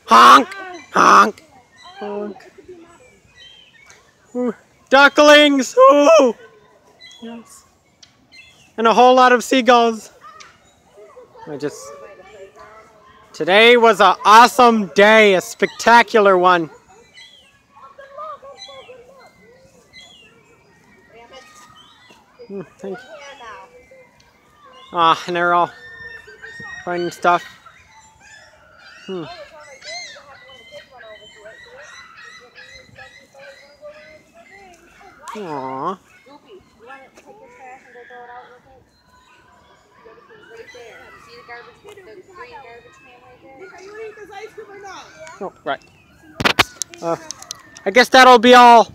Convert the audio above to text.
Honk! Honk! Honk! Ooh, ducklings! Ooh! Yes. And a whole lot of seagulls. Today was an awesome day, a spectacular one. Thank you. And they're all finding stuff. Aww. Oh, right. I guess that'll be all